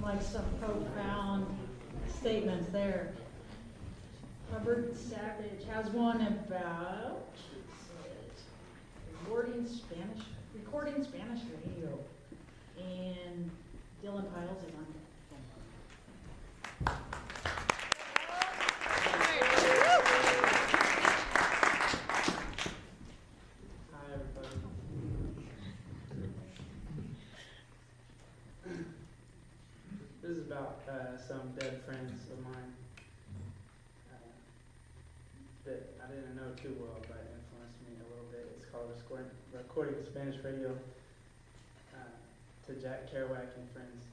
like some profound statements there. Hubbard Savage has one about recording Spanish radio, and Dylan Piles is on. This is about some dead friends of mine that I didn't know too well, but influenced me a little bit. It's called Recording Spanish Radio to Jack Kerouac and friends.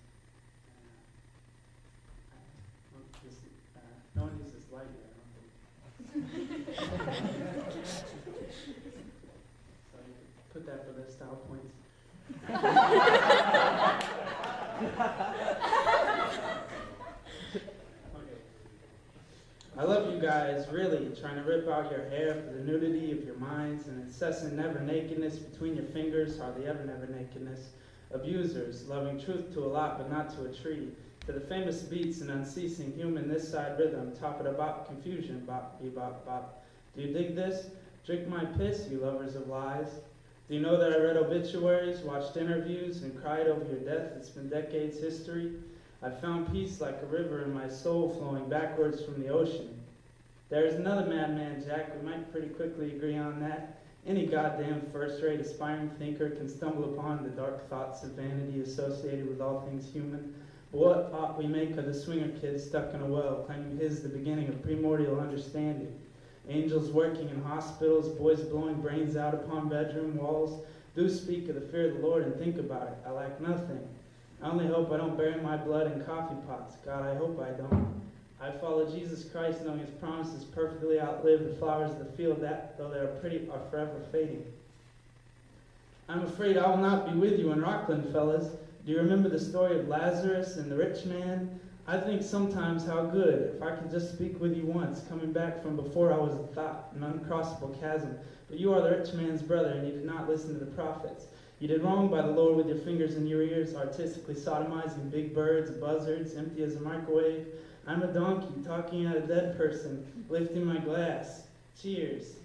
No one uses light yet, I don't think. So you can put that for the style points. I love you guys, really, trying to rip out your hair for the nudity of your minds and incessant never nakedness between your fingers, hardly ever never nakedness. Abusers, loving truth to a lot but not to a tree. To the famous beats and unceasing human this side rhythm, top of the bop, confusion, bop, bebop, bop. Do you dig this? Drink my piss, you lovers of lies. Do you know that I read obituaries, watched interviews, and cried over your death? It's been decades history. I found peace like a river in my soul flowing backwards from the ocean. There is another madman, Jack. We might pretty quickly agree on that. Any goddamn first-rate aspiring thinker can stumble upon the dark thoughts of vanity associated with all things human. But what ought we make of the swinger kid stuck in a well, claiming his the beginning of primordial understanding? Angels working in hospitals, boys blowing brains out upon bedroom walls. Do speak of the fear of the Lord and think about it. I lack nothing. I only hope I don't bury my blood in coffee pots. God, I hope I don't. I follow Jesus Christ, knowing his promises perfectly outlive the flowers of the field that, though they are pretty, are forever fading. I'm afraid I will not be with you in Rockland, fellas. Do you remember the story of Lazarus and the rich man? I think sometimes how good, if I could just speak with you once, coming back from before I was a thought, an uncrossable chasm. But you are the rich man's brother, and you did not listen to the prophets. You did wrong by the Lord with your fingers in your ears, artistically sodomizing big birds, buzzards, empty as a microwave. I'm a donkey, talking at a dead person, lifting my glass. Cheers.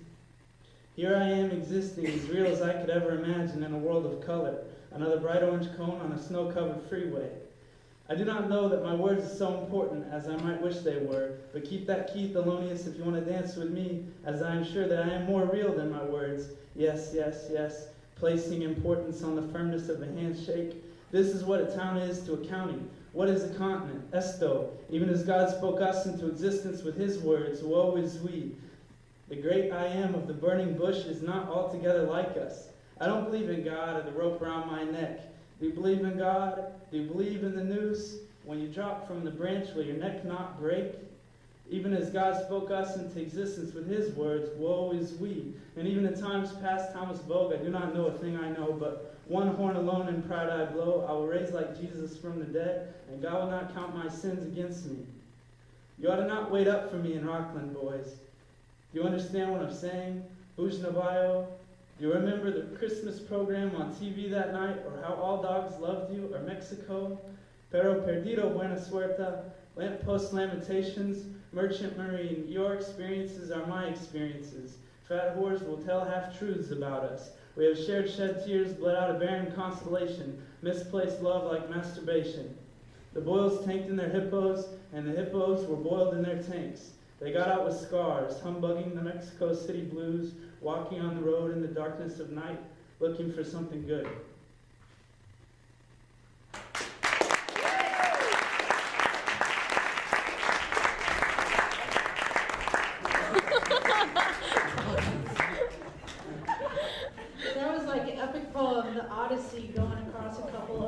Here I am existing as real as I could ever imagine in a world of color, another bright orange cone on a snow-covered freeway. I do not know that my words are so important as I might wish they were, but keep that key, Thelonious, if you want to dance with me, as I am sure that I am more real than my words. Yes, yes, yes. Placing importance on the firmness of the handshake. This is what a town is to a county. What is a continent? Esto. Even as God spoke us into existence with his words, woe is we. The great I am of the burning bush is not altogether like us. I don't believe in God or the rope around my neck. Do you believe in God? Do you believe in the noose? When you drop from the branch, will your neck not break? Even as God spoke us into existence with his words, woe is we. And even in times past, Thomas Vogue, I do not know a thing I know, but one horn alone in pride I blow. I will raise like Jesus from the dead, and God will not count my sins against me. You ought to not wait up for me in Rockland, boys. Do you understand what I'm saying? Bush Navajo. Do you remember the Christmas program on TV that night, or how all dogs loved you, or Mexico? Pero perdido buena suerte, lamppost lamentations, merchant marine. Your experiences are my experiences. Fat whores will tell half-truths about us. We have shared shed tears, bled out a barren constellation, misplaced love like masturbation. The boils tanked in their hippos, and the hippos were boiled in their tanks. They got out with scars, humbugging the Mexico City blues, walking on the road in the darkness of night, looking for something good. That was like an epic poem, the Odyssey, going across a couple